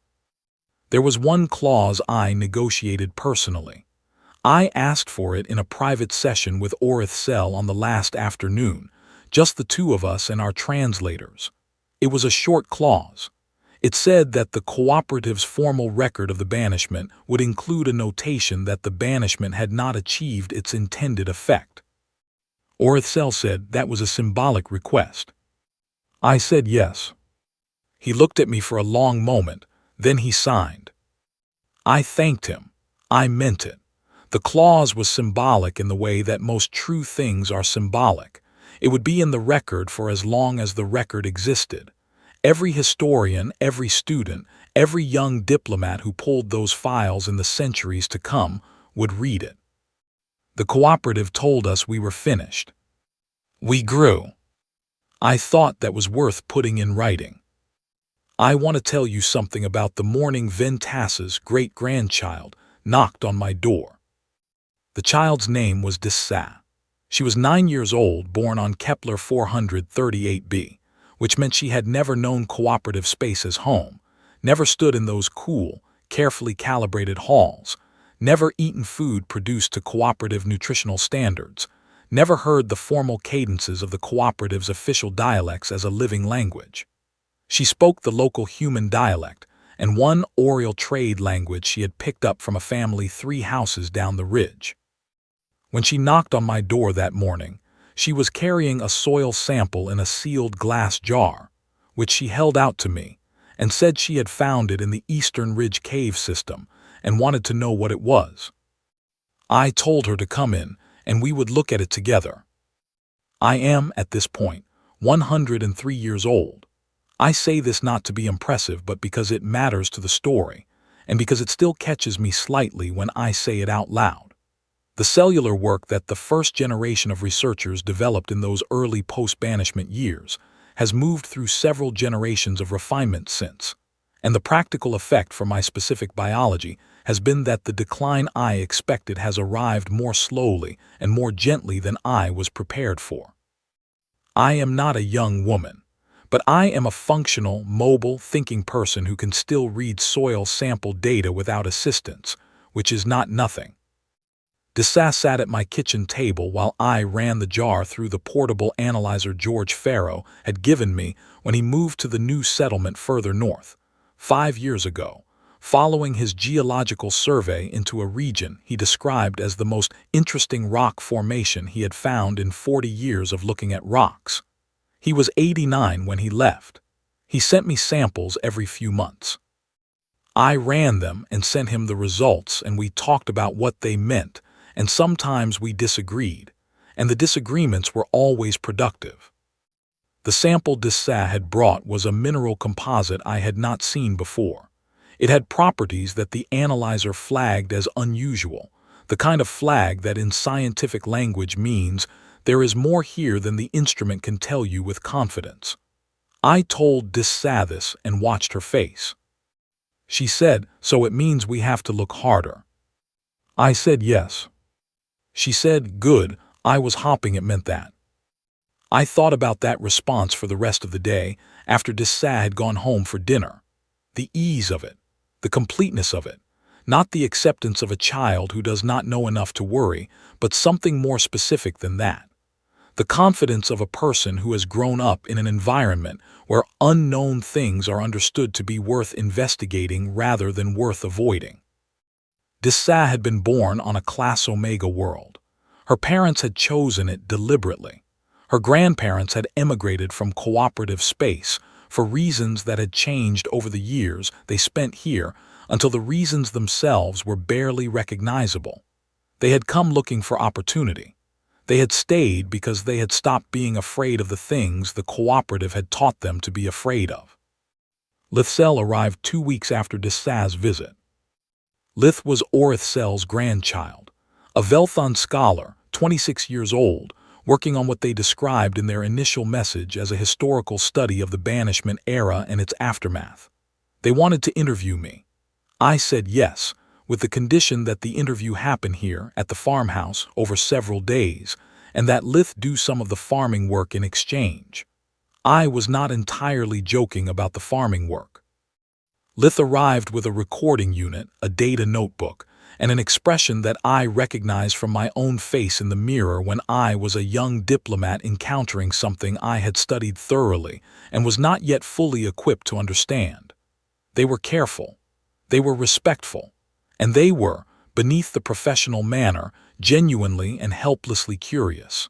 There was one clause I negotiated personally. I asked for it in a private session with Orithsel on the last afternoon, just the 2 of us and our translators. It was a short clause. It said that the cooperative's formal record of the banishment would include a notation that the banishment had not achieved its intended effect. Orithsel said that was a symbolic request. I said yes. He looked at me for a long moment, then he signed. I thanked him. I meant it. The clause was symbolic in the way that most true things are symbolic. It would be in the record for as long as the record existed. Every historian, every student, every young diplomat who pulled those files in the centuries to come would read it. The cooperative told us we were finished. We grew. I thought that was worth putting in writing. I want to tell you something about the morning Ventassa's great-grandchild knocked on my door. The child's name was Dessa. She was 9 years old, born on Kepler 438b. Which meant she had never known cooperative space as home, never stood in those cool, carefully calibrated halls, never eaten food produced to cooperative nutritional standards, never heard the formal cadences of the cooperative's official dialects as a living language. She spoke the local human dialect and one Oriel trade language she had picked up from a family 3 houses down the ridge. When she knocked on my door that morning, she was carrying a soil sample in a sealed glass jar, which she held out to me, and said she had found it in the Eastern Ridge cave system and wanted to know what it was. I told her to come in, and we would look at it together. I am, at this point, 103 years old. I say this not to be impressive, but because it matters to the story, and because it still catches me slightly when I say it out loud. The cellular work that the first generation of researchers developed in those early post-banishment years has moved through several generations of refinement since, and the practical effect for my specific biology has been that the decline I expected has arrived more slowly and more gently than I was prepared for. I am not a young woman, But I am a functional, mobile, thinking person who can still read soil sample data without assistance, which is not nothing. Dessas sat at my kitchen table while I ran the jar through the portable analyzer George Farrow had given me when he moved to the new settlement further north, 5 years ago, following his geological survey into a region he described as the most interesting rock formation he had found in 40 years of looking at rocks. He was 89 when he left. He sent me samples every few months. I ran them and sent him the results, and we talked about what they meant, and sometimes we disagreed, and the disagreements were always productive. The sample Dessas had brought was a mineral composite I had not seen before. It had properties that the analyzer flagged as unusual, the kind of flag that in scientific language means there is more here than the instrument can tell you with confidence. I told Dessas this and watched her face. She said, "So it means we have to look harder." I said yes. She said, "Good." I was hoping it meant that. I thought about that response for the rest of the day after Dessas had gone home for dinner. The ease of it, the completeness of it, not the acceptance of a child who does not know enough to worry, but something more specific than that. The confidence of a person who has grown up in an environment where unknown things are understood to be worth investigating rather than worth avoiding. Dessas had been born on a Class Omega world. Her parents had chosen it deliberately. Her grandparents had emigrated from cooperative space for reasons that had changed over the years they spent here until the reasons themselves were barely recognizable. They had come looking for opportunity. They had stayed because they had stopped being afraid of the things the cooperative had taught them to be afraid of. Lithsel arrived 2 weeks after Dessas' visit. Lith was Orithsel's grandchild, a Velthon scholar, 26 years old, working on what they described in their initial message as a historical study of the banishment era and its aftermath. They wanted to interview me. I said yes, with the condition that the interview happen here at the farmhouse over several days, and that Lith do some of the farming work in exchange. I was not entirely joking about the farming work. Lith arrived with a recording unit, a data notebook, and an expression that I recognized from my own face in the mirror when I was a young diplomat encountering something I had studied thoroughly and was not yet fully equipped to understand. They were careful. They were respectful. And they were, beneath the professional manner, genuinely and helplessly curious.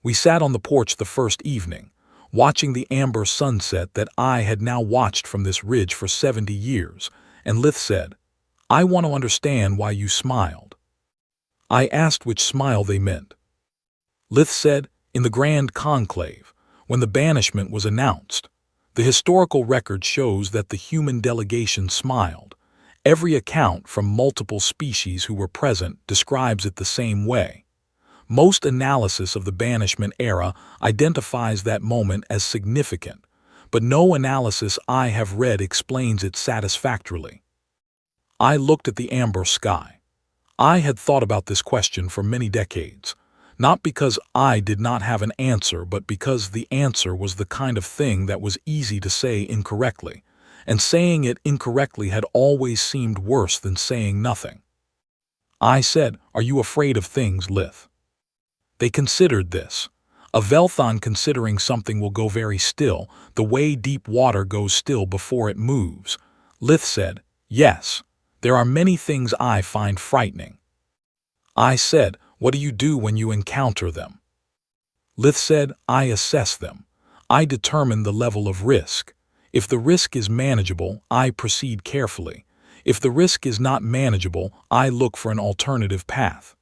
We sat on the porch the first evening, watching the amber sunset that I had now watched from this ridge for 70 years, and Lith said, "I want to understand why you smiled." I asked which smile they meant. Lith said, "In the Grand Conclave, when the banishment was announced, the historical record shows that the human delegation smiled. Every account from multiple species who were present describes it the same way. Most analysis of the banishment era identifies that moment as significant, but no analysis I have read explains it satisfactorily." I looked at the amber sky. I had thought about this question for many decades, not because I did not have an answer, but because the answer was the kind of thing that was easy to say incorrectly, and saying it incorrectly had always seemed worse than saying nothing. I said, "Are you afraid of things, Lith?" They considered this. A Velthon considering something will go very still, the way deep water goes still before it moves. Lith said, "Yes, there are many things I find frightening." I said, "What do you do when you encounter them?" Lith said, "I assess them. I determine the level of risk. If the risk is manageable, I proceed carefully. If the risk is not manageable, I look for an alternative path."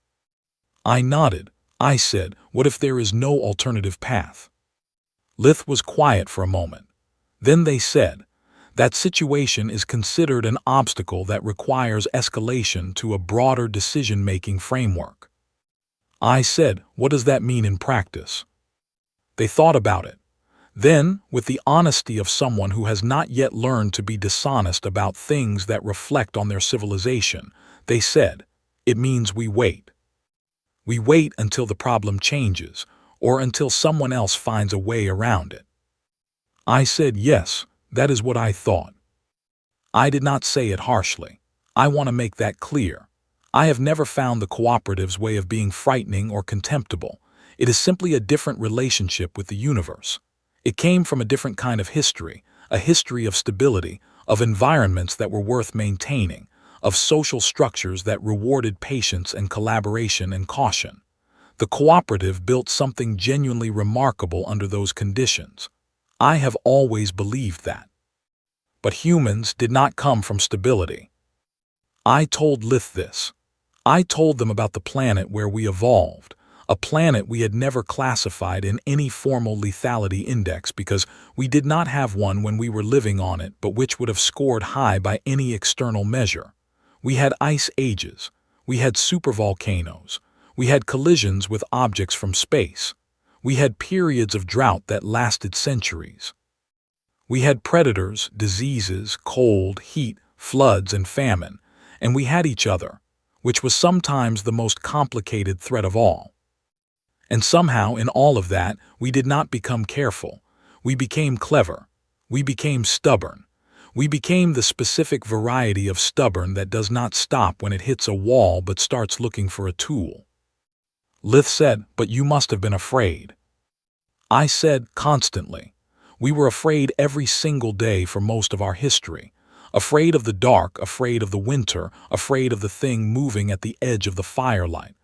I nodded. I said, "What if there is no alternative path?" Lith was quiet for a moment. Then they said, "That situation is considered an obstacle that requires escalation to a broader decision-making framework." I said, "What does that mean in practice?" They thought about it. Then, with the honesty of someone who has not yet learned to be dishonest about things that reflect on their civilization, they said, "It means we wait. We wait until the problem changes, or until someone else finds a way around it." I said, yes, that is what I thought. I did not say it harshly. I want to make that clear. I have never found the cooperative's way of being frightening or contemptible. It is simply a different relationship with the universe. It came from a different kind of history, a history of stability, of environments that were worth maintaining, of social structures that rewarded patience and collaboration and caution. The cooperative built something genuinely remarkable under those conditions. I have always believed that. But humans did not come from stability. I told Lith this. I told them about the planet where we evolved, a planet we had never classified in any formal lethality index because we did not have one when we were living on it, but which would have scored high by any external measure. We had ice ages. We had supervolcanoes. We had collisions with objects from space. We had periods of drought that lasted centuries. We had predators, diseases, cold, heat, floods, and famine, and we had each other, which was sometimes the most complicated threat of all. And somehow, in all of that, we did not become careful. We became clever. We became stubborn. We became the specific variety of stubborn that does not stop when it hits a wall but starts looking for a tool. Lith said, but you must have been afraid. I said, constantly. We were afraid every single day for most of our history. Afraid of the dark, afraid of the winter, afraid of the thing moving at the edge of the firelight.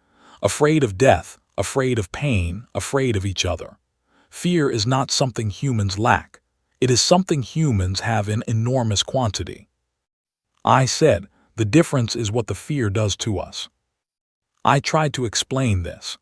Afraid of death, afraid of pain, afraid of each other. Fear is not something humans lack. It is something humans have in enormous quantity. I said, the difference is what the fear does to us. I tried to explain this.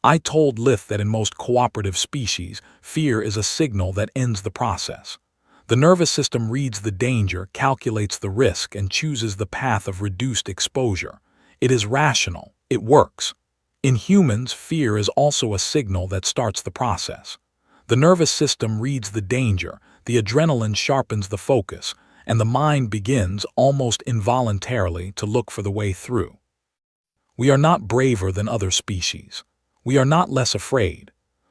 I told Lith that in most cooperative species, fear is a signal that ends the process. The nervous system reads the danger, calculates the risk, and chooses the path of reduced exposure. It is rational. It works. In humans, fear is also a signal that starts the process. The nervous system reads the danger, the adrenaline sharpens the focus, and the mind begins, almost involuntarily, to look for the way through. We are not braver than other species. We are not less afraid.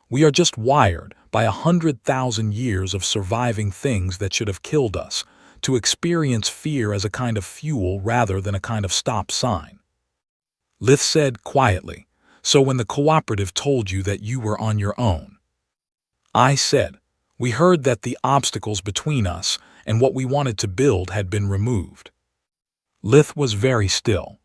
We are just wired, by 100,000 years of surviving things that should have killed us, to experience fear as a kind of fuel rather than a kind of stop sign. Lith said quietly, so when the cooperative told you that you were on your own. I said, we heard that the obstacles between us and what we wanted to build had been removed. Lith was very still.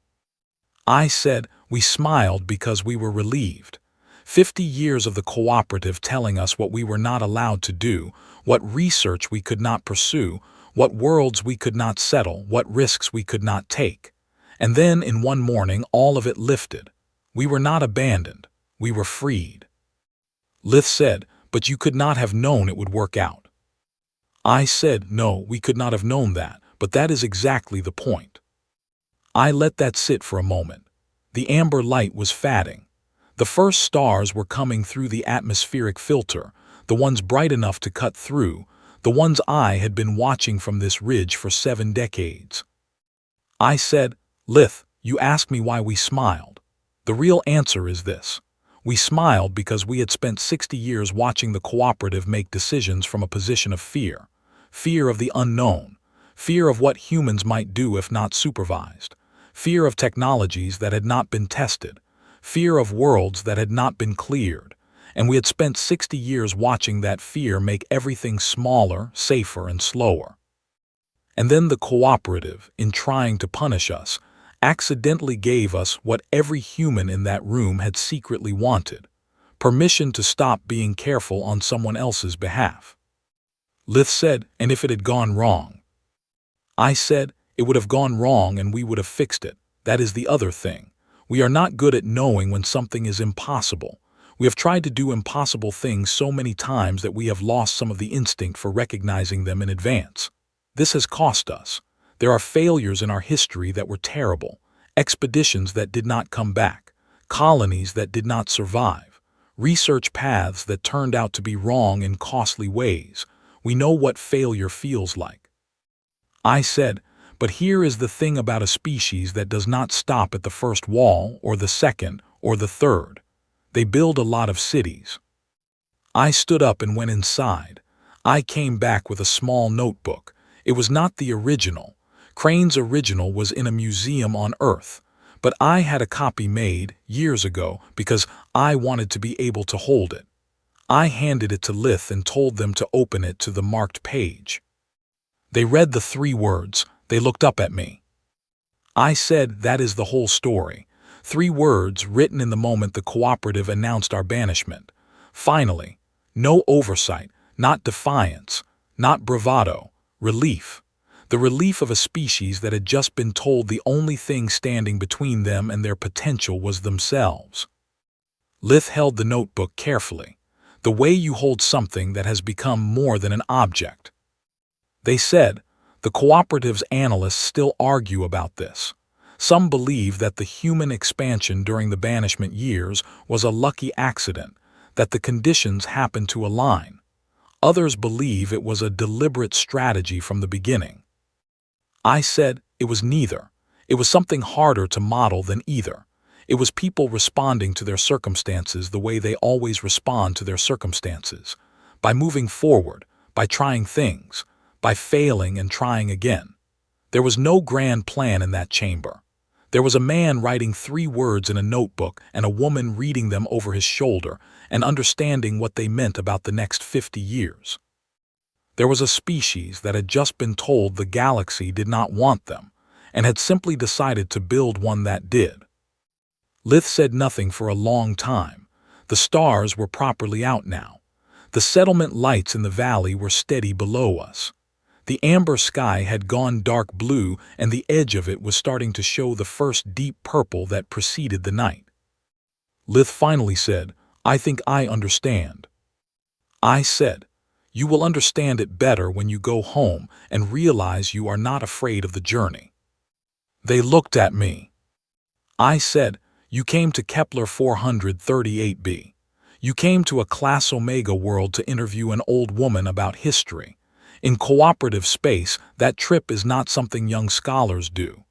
I said, we smiled because we were relieved. 50 years of the cooperative telling us what we were not allowed to do, what research we could not pursue, what worlds we could not settle, what risks we could not take. And then, in one morning, all of it lifted. We were not abandoned. We were freed. Lith said, but you could not have known it would work out. I said, no, we could not have known that, but that is exactly the point. I let that sit for a moment. The amber light was fading. The first stars were coming through the atmospheric filter, the ones bright enough to cut through, the ones I had been watching from this ridge for 7 decades. I said, Lith, you asked me why we smiled. The real answer is this. We smiled because we had spent 60 years watching the cooperative make decisions from a position of fear. Fear of the unknown. Fear of what humans might do if not supervised. Fear of technologies that had not been tested. Fear of worlds that had not been cleared. And we had spent 60 years watching that fear make everything smaller, safer, and slower. And then the cooperative, in trying to punish us, accidentally gave us what every human in that room had secretly wanted: permission to stop being careful on someone else's behalf. Lith said, and if it had gone wrong? I said, it would have gone wrong and we would have fixed it. That is the other thing. We are not good at knowing when something is impossible. We have tried to do impossible things so many times that we have lost some of the instinct for recognizing them in advance. This has cost us. There are failures in our history that were terrible, expeditions that did not come back, colonies that did not survive, research paths that turned out to be wrong in costly ways. We know what failure feels like. I said, but here is the thing about a species that does not stop at the first wall or the second or the third. They build a lot of cities. I stood up and went inside. I came back with a small notebook. It was not the original. Crane's original was in a museum on Earth, but I had a copy made years ago because I wanted to be able to hold it. I handed it to Lith and told them to open it to the marked page. They read the 3 words. They looked up at me. I said, that is the whole story. 3 words written in the moment the cooperative announced our banishment. Finally, no oversight, not defiance, not bravado, relief. The relief of a species that had just been told the only thing standing between them and their potential was themselves. Lith held the notebook carefully, the way you hold something that has become more than an object. They said, the cooperative's analysts still argue about this. Some believe that the human expansion during the banishment years was a lucky accident, that the conditions happened to align. Others believe it was a deliberate strategy from the beginning. I said it was neither. It was something harder to model than either. It was people responding to their circumstances the way they always respond to their circumstances, by moving forward, by trying things, by failing and trying again. There was no grand plan in that chamber. There was a man writing 3 words in a notebook and a woman reading them over his shoulder and understanding what they meant about the next 50 years. There was a species that had just been told the galaxy did not want them and had simply decided to build one that did. Lith said nothing for a long time. The stars were properly out now. The settlement lights in the valley were steady below us. The amber sky had gone dark blue and the edge of it was starting to show the first deep purple that preceded the night. Lith finally said, I think I understand. I said, you will understand it better when you go home and realize you are not afraid of the journey. They looked at me. I said, you came to Kepler 438b. You came to a Class Omega world to interview an old woman about history. In cooperative space, that trip is not something young scholars do.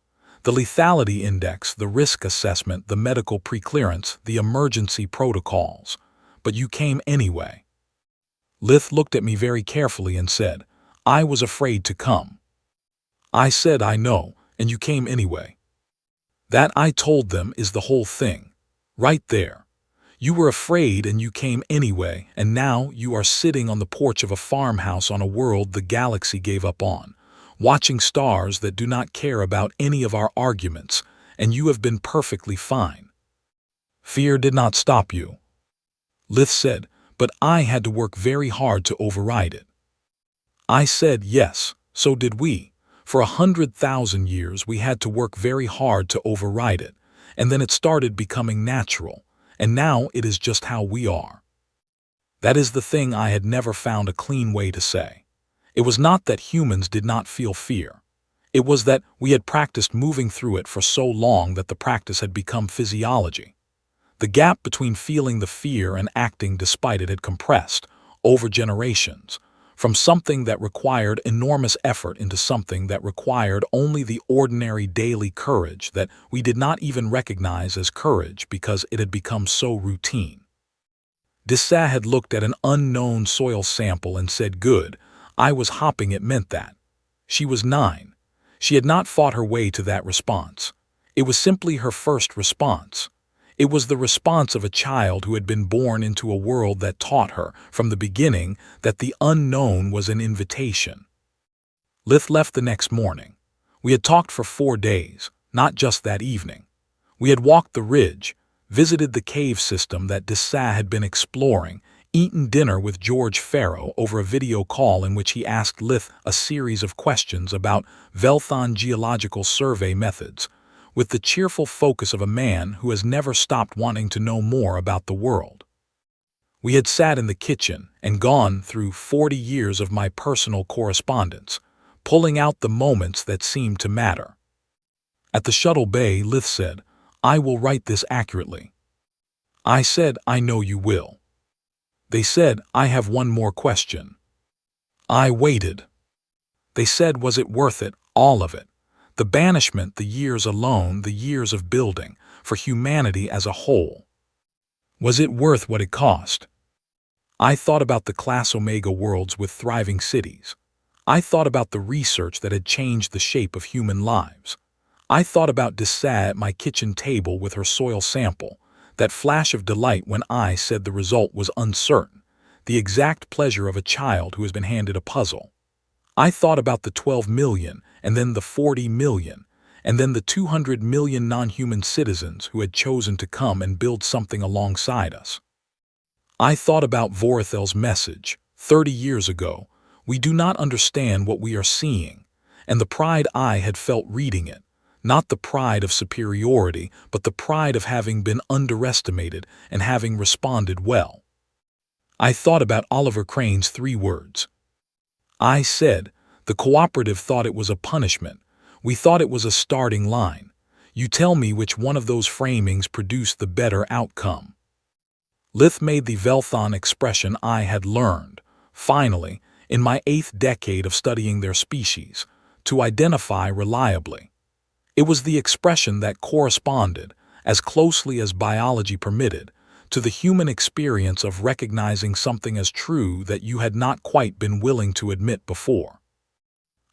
The lethality index, the risk assessment, the medical preclearance, the emergency protocols. But you came anyway. Lith looked at me very carefully and said, I was afraid to come. I said, I know, and you came anyway. That, I told them, is the whole thing. Right there. You were afraid and you came anyway, and now you are sitting on the porch of a farmhouse on a world the galaxy gave up on, watching stars that do not care about any of our arguments, and you have been perfectly fine. Fear did not stop you. Lith said, but I had to work very hard to override it. I said, yes, so did we. For 100,000 years we had to work very hard to override it, and then it started becoming natural. And now it is just how we are. That is the thing I had never found a clean way to say. It was not that humans did not feel fear. It was that we had practiced moving through it for so long that the practice had become physiology. The gap between feeling the fear and acting despite it had compressed, over generations, from something that required enormous effort into something that required only the ordinary daily courage that we did not even recognize as courage because it had become so routine. Dissa had looked at an unknown soil sample and said, good, I was hopping it meant that. She was 9. She had not fought her way to that response. It was simply her first response. It was the response of a child who had been born into a world that taught her, from the beginning, that the unknown was an invitation. Lith left the next morning. We had talked for 4 days, not just that evening. We had walked the ridge, visited the cave system that Dissa had been exploring, eaten dinner with George Farrow over a video call in which he asked Lith a series of questions about Velthon geological survey methods, with the cheerful focus of a man who has never stopped wanting to know more about the world. We had sat in the kitchen and gone through 40 years of my personal correspondence, pulling out the moments that seemed to matter. At the shuttle bay, Lith said, I will write this accurately. I said, I know you will. They said, I have one more question. I waited. They said, was it worth it, all of it? The banishment, the years alone, the years of building, for humanity as a whole. Was it worth what it cost? I thought about the Class Omega worlds with thriving cities. I thought about the research that had changed the shape of human lives. I thought about Dessa at my kitchen table with her soil sample, that flash of delight when I said the result was uncertain, the exact pleasure of a child who has been handed a puzzle. I thought about the 12 million, and then the 40 million, and then the 200 million non-human citizens who had chosen to come and build something alongside us. I thought about Vorathel's message, 30 years ago, "We do not understand what we are seeing," and the pride I had felt reading it, not the pride of superiority, but the pride of having been underestimated and having responded well. I thought about Oliver Crane's 3 words. I said, "The cooperative thought it was a punishment. We thought it was a starting line. You tell me which one of those framings produced the better outcome." Lith made the Velthon expression I had learned, finally, in my 8th decade of studying their species, to identify reliably. It was the expression that corresponded, as closely as biology permitted, to the human experience of recognizing something as true that you had not quite been willing to admit before.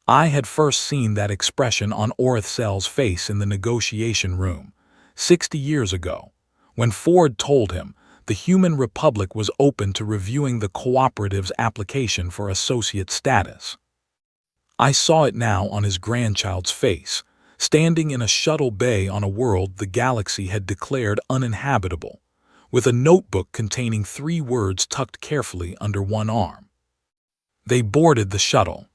I had first seen that expression on Orithsel's face in the negotiation room, 60 years ago, when Ford told him the Human Republic was open to reviewing the cooperative's application for associate status. I saw it now on his grandchild's face, standing in a shuttle bay on a world the galaxy had declared uninhabitable, with a notebook containing 3 words tucked carefully under one arm. They boarded the shuttle.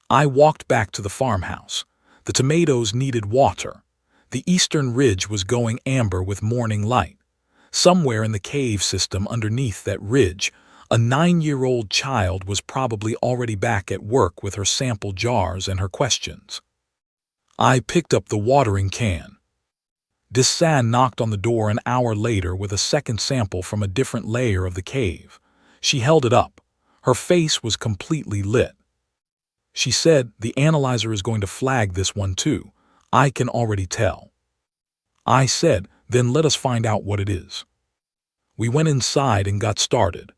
I walked back to the farmhouse. The tomatoes needed water. The eastern ridge was going amber with morning light. Somewhere in the cave system underneath that ridge, a 9-year-old child was probably already back at work with her sample jars and her questions. I picked up the watering can. Dessa knocked on the door an hour later with a second sample from a different layer of the cave. She held it up. Her face was completely lit. She said, "The analyzer is going to flag this one too. I can already tell." I said, "Then let us find out what it is." We went inside and got started.